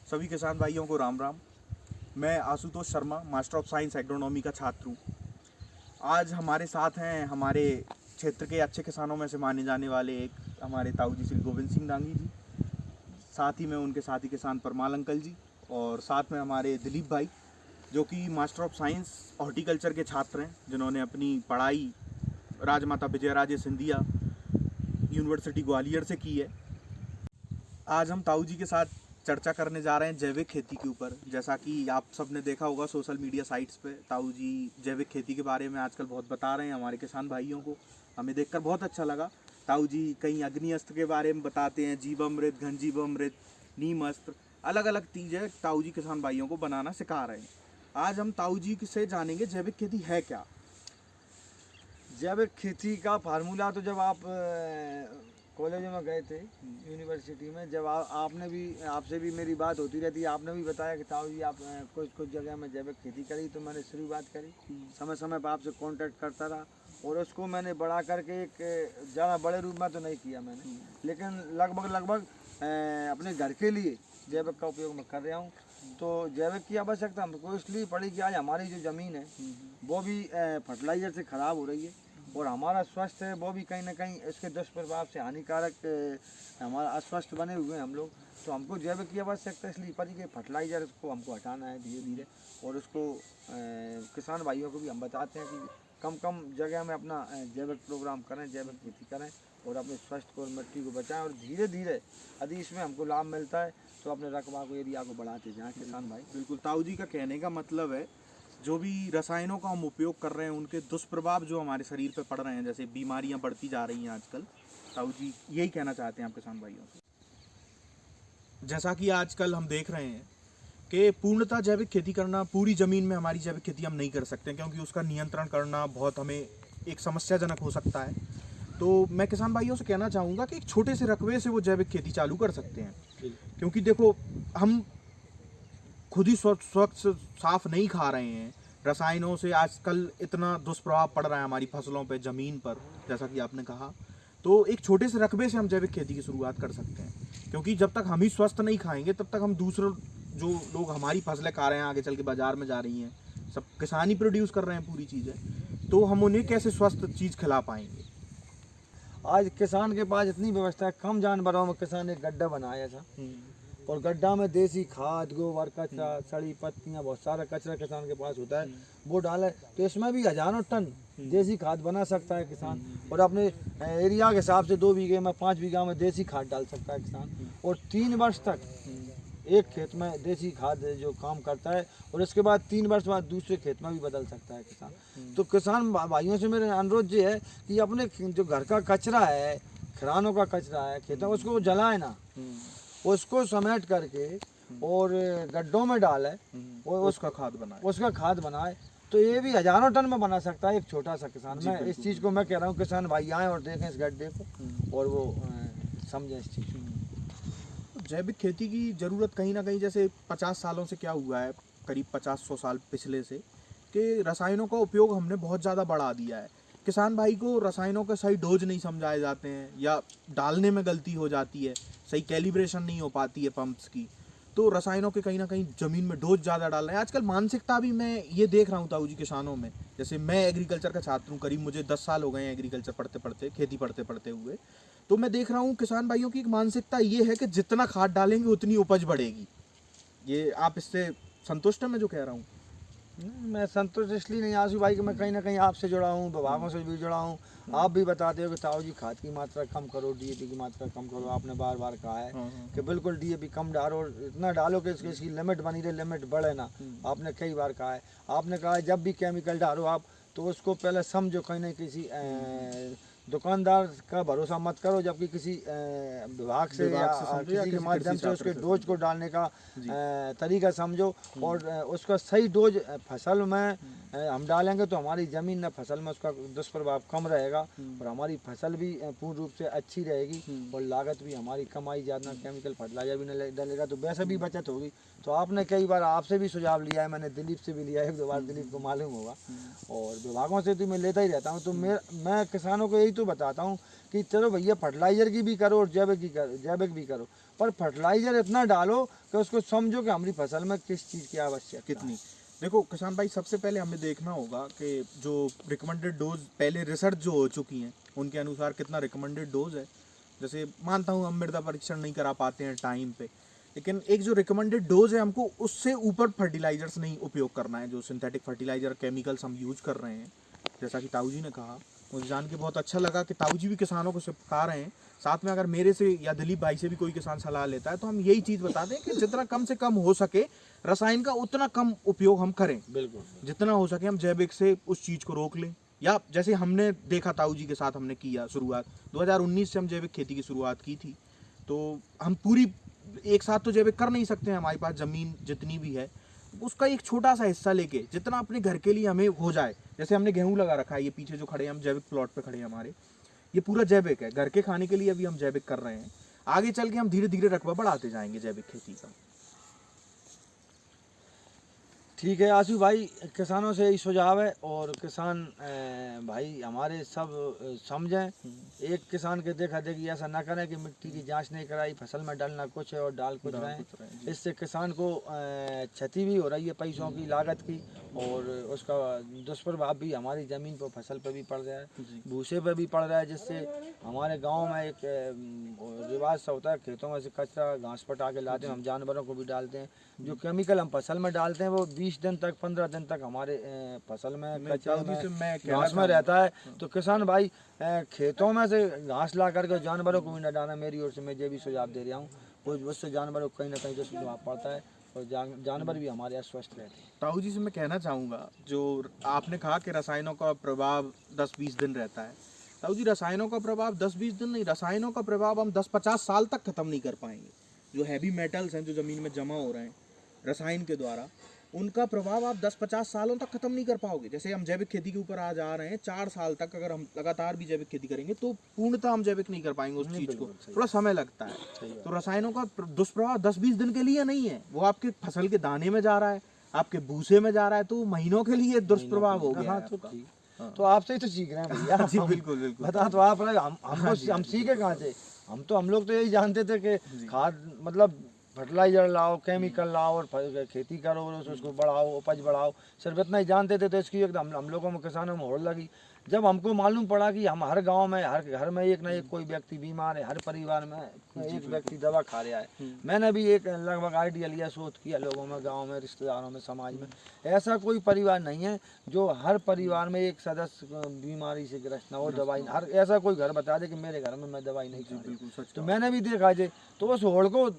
सभी किसान भाइयों को राम राम। मैं Ashutosh Sharma, master of science agronomy का छात्र हूँ। आज हमारे साथ हैं हमारे क्षेत्र के अच्छे किसानों में से माने जाने वाले एक हमारे ताऊ जी श्री गोविंद सिंह डांगी जी, साथ ही में उनके साथी किसान परमाल अंकल जी, और साथ में हमारे दिलीप भाई जो कि मास्टर ऑफ साइंस हॉर्टिकल्चर के छात्र हैं, जिन्होंने अपनी पढ़ाई राजमाता विजयराजे सिंधिया यूनिवर्सिटी ग्वालियर से की है। आज हम ताऊ जी के साथ चर्चा करने जा रहे हैं जैविक खेती के ऊपर। जैसा कि आप सब ने देखा होगा सोशल मीडिया साइट्स पे, ताऊ जी जैविक खेती के बारे में आजकल बहुत बता रहे हैं हमारे किसान भाइयों को। हमें देखकर बहुत अच्छा लगा। ताऊ जी कहीं अग्नि अस्त्र के बारे में बताते हैं, जीवामृत, घन जीवामृत, नीम अस्त्र, अलग अलग चीज़ें ताऊ जी किसान भाइयों को बनाना सिखा रहे हैं। आज हम ताऊ जी से जानेंगे जैविक खेती है क्या। जैविक खेती का फार्मूला तो जब आप कॉलेज में गए थे, यूनिवर्सिटी में, जब आपने भी, आपसे भी मेरी बात होती रहती है, आपने भी बताया कि ताऊ जी आप कुछ जगह में जैविक खेती करी, तो मैंने शुरुआत करी। समय समय पर आपसे कांटेक्ट करता रहा और उसको मैंने बढ़ा करके एक ज़्यादा बड़े रूप में तो नहीं किया मैंने, लेकिन लगभग अपने घर के लिए जैविक का उपयोग मैं कर रहा हूँ। तो जैविक की आवश्यकता हमको इसलिए पड़ी कि आज हमारी जो ज़मीन है वो भी फर्टिलाइज़र से ख़राब हो रही है और हमारा स्वास्थ्य है वो भी कहीं ना कहीं इसके दुष्प्रभाव से हानिकारक, हमारा अस्वस्थ बने हुए हैं हम लोग। तो हमको जैविक की आवश्यकता इसलिए पड़ी कि फर्टिलाइज़र को हमको हटाना है धीरे धीरे, और उसको किसान भाइयों को भी हम बताते हैं कि कम जगह में अपना जैविक प्रोग्राम करें, जैविक खेती करें और अपने स्वास्थ्य को और मिट्टी को बचाएं, और धीरे धीरे यदि इसमें हमको लाभ मिलता है तो अपने रकबा को, एरिया को बढ़ाते जाएं किसान भाई। बिल्कुल, ताऊ जी का कहने का मतलब है जो भी रसायनों का हम उपयोग कर रहे हैं उनके दुष्प्रभाव जो हमारे शरीर पे पड़ रहे हैं, जैसे बीमारियां बढ़ती जा रही हैं आजकल, ताऊ जी यही कहना चाहते हैं आप किसान भाइयों से। जैसा कि आजकल हम देख रहे हैं कि पूर्णतः जैविक खेती करना, पूरी ज़मीन में हमारी जैविक खेती हम नहीं कर सकते क्योंकि उसका नियंत्रण करना बहुत हमें एक समस्याजनक हो सकता है। तो मैं किसान भाइयों से कहना चाहूँगा कि एक छोटे से रकबे से वो जैविक खेती चालू कर सकते हैं, क्योंकि देखो हम खुद ही स्वच्छ साफ नहीं खा रहे हैं। रसायनों से आजकल इतना दुष्प्रभाव पड़ रहा है हमारी फसलों पे, ज़मीन पर, जैसा कि आपने कहा। तो एक छोटे से रकबे से हम जैविक खेती की शुरुआत कर सकते हैं, क्योंकि जब तक हम ही स्वस्थ नहीं खाएंगे तब तक हम दूसरे जो लोग हमारी फसलें खा रहे हैं, आगे चल के बाजार में जा रही हैं, सब किसान ही प्रोड्यूस कर रहे हैं पूरी चीज़ें, तो हम उन्हें कैसे स्वस्थ चीज़ खिला पाएंगे। आज किसान के पास इतनी व्यवस्था है, कम जानवरों में किसान एक गड्ढा बनाया था और गड्ढा में देसी खाद, गोबर, कचरा, सड़ी पत्तियां, बहुत सारा कचरा किसान के पास होता है, वो डाले तो इसमें भी हजारों टन देसी खाद बना सकता है किसान। और अपने एरिया के हिसाब से 2 बीघे में, 5 बीघा में देसी खाद डाल सकता है किसान, और 3 वर्ष तक एक खेत में देसी खाद जो काम करता है, और इसके बाद 3 वर्ष बाद दूसरे खेत में भी बदल सकता है किसान। तो किसान भाइयों से मेरा अनुरोध ये है कि अपने जो घर का कचरा है, खरानों का कचरा है खेतों, उसको जलाए ना, उसको समेट करके और गड्ढों में डाले और उसका खाद बनाए। तो ये भी हजारों टन में बना सकता है एक छोटा सा किसान। मैं इस चीज़ को मैं कह रहा हूँ किसान भाई आएँ और देखें इस गड्ढे को और वो समझें इस चीज़ को। जैविक खेती की ज़रूरत कहीं ना कहीं, जैसे 50 सालों से क्या हुआ है, करीब 50-100 साल पिछले से, कि रसायनों का उपयोग हमने बहुत ज़्यादा बढ़ा दिया है। किसान भाई को रसायनों के सही डोज नहीं समझाए जाते हैं, या डालने में गलती हो जाती है, सही कैलिब्रेशन नहीं हो पाती है पंप्स की, तो रसायनों के कहीं ना कहीं ज़मीन में डोज ज़्यादा डाल रहे हैं। आजकल मानसिकता भी मैं ये देख रहा हूँ ताऊ जी किसानों में, जैसे मैं एग्रीकल्चर का छात्र हूँ, करीब मुझे 10 साल हो गए हैं एग्रीकल्चर पढ़ते पढ़ते, खेती पढ़ते हुए। तो मैं देख रहा हूँ किसान भाइयों की एक मानसिकता ये है कि जितना खाद डालेंगे उतनी उपज बढ़ेगी। ये आप इससे संतुष्ट हैं मैं जो कह रहा हूँ? मैं संतुष्ट इसलिए नहीं आंसू भाई कि मैं कहीं ना कहीं आपसे जुड़ा हूँ, विभागों से भी जुड़ा हूँ। आप भी बताते हो कि ताऊ जी खाद की मात्रा कम करो, डीएपी की मात्रा कम करो। आपने बार बार कहा है कि बिल्कुल डीएपी कम डालो, इतना डालो कि इसकी लिमिट बनी रहे, लिमिट बढ़े ना। आपने कई बार कहा है। आपने कहा है जब भी केमिकल डालो आप तो उसको पहले समझो, कहीं ना किसी दुकानदार का भरोसा मत करो, जबकि किसी विभाग से या किसी के माध्यम से उसके डोज को डालने का तरीका समझो, और उसका सही डोज फसल में हम डालेंगे तो हमारी ज़मीन न फसल में उसका दुष्प्रभाव कम रहेगा और हमारी फसल भी पूर्ण रूप से अच्छी रहेगी और लागत भी हमारी कम आई, ज़्यादा केमिकल फर्टिलाइजर भी नहीं डलेगा, तो वैसे भी बचत होगी। तो आपने कई बार आपसे भी सुझाव लिया है, मैंने दिलीप से भी लिया है, 1-2 बार, दिलीप को मालूम होगा, और विभागों से तो मैं लेता ही रहता हूँ। तो मैं किसानों को यही तो बताता हूँ कि चलो भैया फर्टिलाइज़र की भी करो और जैविक भी करो, पर फर्टिलाइज़र इतना डालो कि उसको समझो कि हमारी फसल में किस चीज़ की आवश्यकता है। कितनी। देखो किसान भाई, सबसे पहले हमें देखना होगा कि जो रिकमेंडेड डोज पहले रिसर्च जो हो चुकी हैं उनके अनुसार कितना रिकमेंडेड डोज है। जैसे मानता हूँ हम मृदा परीक्षण नहीं करा पाते हैं टाइम पे, लेकिन एक जो रिकमेंडेड डोज है हमको उससे ऊपर फर्टिलाइजर्स नहीं उपयोग करना है। जो सिंथेटिक फर्टिलाइजर केमिकल्स हम यूज कर रहे हैं, जैसा कि ताऊ जी ने कहा, मुझे जान के बहुत अच्छा लगा कि ताऊ जी भी किसानों को सिखा रहे हैं। साथ में अगर मेरे से या दिलीप भाई से भी कोई किसान सलाह लेता है तो हम यही चीज़ बता दें कि जितना कम से कम हो सके रसायन का उतना कम उपयोग हम करें, बिल्कुल। जितना हो सके हम जैविक से उस चीज़ को रोक लें। या जैसे हमने देखा ताऊ जी के साथ हमने किया शुरुआत 2019 से हम जैविक खेती की शुरुआत की थी। तो हम पूरी एक साथ तो जैविक कर नहीं सकते हैं, हमारे पास ज़मीन जितनी भी है उसका एक छोटा सा हिस्सा लेके जितना अपने घर के लिए हमें हो जाए। जैसे हमने गेहूं लगा रखा है, ये पीछे जो खड़े हैं हम जैविक प्लॉट पे खड़े हैं हमारे, ये पूरा जैविक है, घर के खाने के लिए अभी हम जैविक कर रहे हैं। आगे चल के हम धीरे धीरे रकबा बढ़ाते जाएंगे जैविक खेती का। ठीक है आशु भाई, किसानों से यही सुझाव है और किसान भाई हमारे सब समझें। एक किसान के देखा देखी ऐसा ना करें कि मिट्टी की जांच नहीं कराई, फसल में डालना कुछ है और डाल कुछ रहे हैं। इससे किसान को क्षति भी हो रही है, पैसों की, लागत की, और उसका दुष्प्रभाव भी हमारी ज़मीन पर, फसल पर भी पड़ रहा है, भूसे पर भी पड़ रहा है। जिससे हमारे गाँव में एक रिवाज सा होता है, खेतों में से कचरा घास पटा के लाते हैं, हम जानवरों को भी डालते हैं। जो केमिकल हम फसल में डालते हैं वो 20 दिन तक, 15 दिन तक हमारे फसल में, कचरे में, घास में रहता है। तो किसान भाई खेतों में से घास ला करके जानवरों को भी न डालना, मेरी ओर से मैं ये भी सुझाव दे रहा हूँ। उससे जानवरों को कहीं ना कहीं दुष्प्रभाव पड़ता है और जानवर भी हमारे अस्वस्थ रहते हैं। ताऊ जी से मैं कहना चाहूँगा, जो आपने कहा कि रसायनों का प्रभाव 10-20 दिन रहता है, ताऊ जी रसायनों का प्रभाव 10-20 दिन नहीं, रसायनों का प्रभाव हम 10-50 साल तक खत्म नहीं कर पाएंगे। जो हैवी मेटल्स हैं जो ज़मीन में जमा हो रहे हैं रसायन के द्वारा, उनका प्रभाव आप 10-50 सालों तक खत्म नहीं कर पाओगे। जैसे हम जैविक खेती के ऊपर आज आ रहे हैं, 4 साल तक अगर हम लगातार भी जैविक खेती करेंगे तो पूर्णतः हम जैविक नहीं कर पाएंगे उस चीज़ को, थोड़ा समय लगता है। तो रसायनों का दुष्प्रभाव 10-20 दिन के लिए नहीं है, वो आपके फसल के दाने में जा रहा है, आपके भूसे में जा रहा है, तो महीनों के लिए दुष्प्रभाव हो गया है आपका। तो आपसे ही तो सीख रहे हैं भैया। जी बिल्कुल बिल्कुल। बता तो आप रहे, हम सीखे कहाँ से? हम लोग तो यही जानते थे कि खाद मतलब फर्टिलाइजर लाओ, केमिकल लाओ और खेती करो और उसको बढ़ाओ, उपज बढ़ाओ, सिर्फ इतना ही जानते थे। तो इसकी एकदम हम लोगों में, किसानों में होड़ लगी। जब हमको मालूम पड़ा कि हम हर गांव में, हर घर में एक ना एक कोई व्यक्ति बीमार है, हर परिवार में एक व्यक्ति दवा खा रहा है, मैंने भी एक लगभग आइडिया लिया, शोध किया लोगों में, गाँव में, रिश्तेदारों में, समाज में। ऐसा कोई परिवार नहीं है जो हर परिवार में एक सदस्य बीमारी से ग्रस्त ना हो, दवाई, हर ऐसा कोई घर बता दे कि मेरे घर में मैं दवाई नहीं खा रही। तो मैंने भी देखा जे, तो उस होड़ को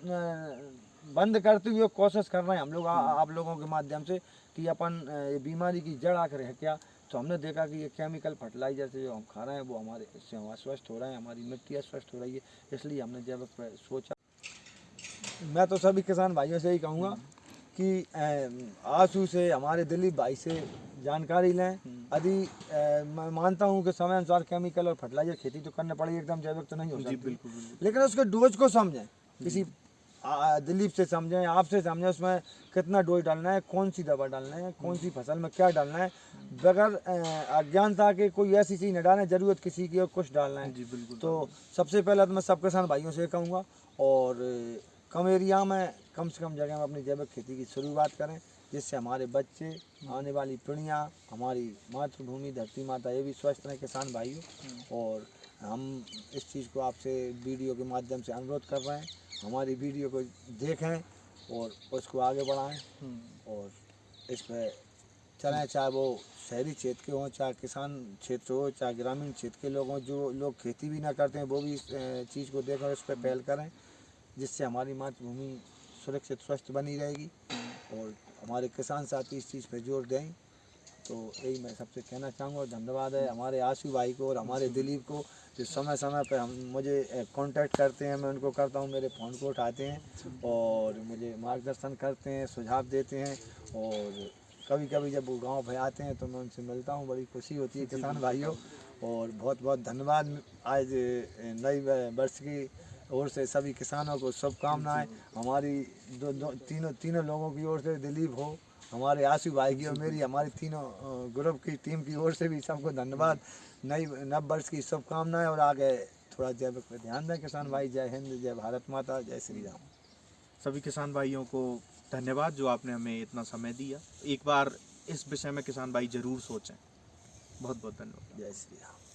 बंद करते हुए कोशिश कर रहे हैं हम लोग आप लोगों के माध्यम से कि अपन बीमारी की जड़ आकर है क्या। तो हमने देखा कि ये केमिकल फर्टिलाइजर से जो हम खा रहे हैं वो हमारे, इससे हम अस्वस्थ हो रहे हैं, हमारी मिट्टी अस्वस्थ हो रही है। इसलिए हमने जब सोचा, मैं तो सभी किसान भाइयों से ही कहूँगा कि आशु से, हमारे दिलीप भाई से जानकारी लें। यदि मैं मानता हूँ कि समय अनुसार केमिकल और फर्टिलाइजर खेती तो करना पड़ेगी, एकदम जैविक तो नहीं हो सकती, लेकिन उसके डोज को समझें। किसी दिलीप से समझें, आपसे समझें, उसमें कितना डोज डालना है, कौन सी दवा डालना है, कौन सी फसल में क्या डालना है। बगैर अज्ञानता के कोई ऐसी चीज़ न डालें, ज़रूरत किसी की और कुछ डालना है। तो सबसे पहले तो मैं सब किसान भाइयों से कहूँगा, और कम एरिया में, कम से कम जगह में अपनी जैविक खेती की शुरुआत करें, जिससे हमारे बच्चे, आने वाली पीढ़ियाँ, हमारी मातृभूमि, धरती माता, ये भी स्वस्थ रहें किसान भाइयों। और हम इस चीज़ को आपसे वीडियो के माध्यम से अनुरोध कर रहे हैं, हमारी वीडियो को देखें और उसको आगे बढ़ाएं और इस पर चलें, चाहे वो शहरी क्षेत्र के हों, चाहे किसान क्षेत्र हो, चाहे ग्रामीण क्षेत्र के लोग हों। जो लोग खेती भी ना करते हैं वो भी इस चीज़ को देखें, इस पर पहल करें, जिससे हमारी मातृभूमि सुरक्षित स्वस्थ बनी रहेगी और हमारे किसान साथी इस चीज़ पर जोर दें। तो यही मैं सबसे कहना चाहूँगा। धन्यवाद है हमारे आशु भाई को और हमारे दिलीप को, जो समय समय पर हम मुझे कांटेक्ट करते हैं, मैं उनको करता हूँ, मेरे फ़ोन को उठाते हैं और मुझे मार्गदर्शन करते हैं, सुझाव देते हैं। और कभी कभी जब वो गाँव में आते हैं तो मैं उनसे मिलता हूँ, बड़ी खुशी होती है किसान भाइयों। और बहुत बहुत धन्यवाद। आज नई वर्ष की ओर से सभी किसानों को शुभकामनाएं। हमारी तीनों लोगों की ओर से, दिलीप हो हमारे आशु भाई की और मेरी हमारी तीनों ग्रुप की टीम की ओर से भी सबको धन्यवाद। नई नव वर्ष की शुभकामनाएं और आगे थोड़ा जैविक पे ध्यान दें किसान भाई। जय हिंद, जय भारत माता, जय श्री राम। सभी किसान भाइयों को धन्यवाद जो आपने हमें इतना समय दिया। एक बार इस विषय में किसान भाई जरूर सोचें। बहुत बहुत धन्यवाद। जय श्री राम।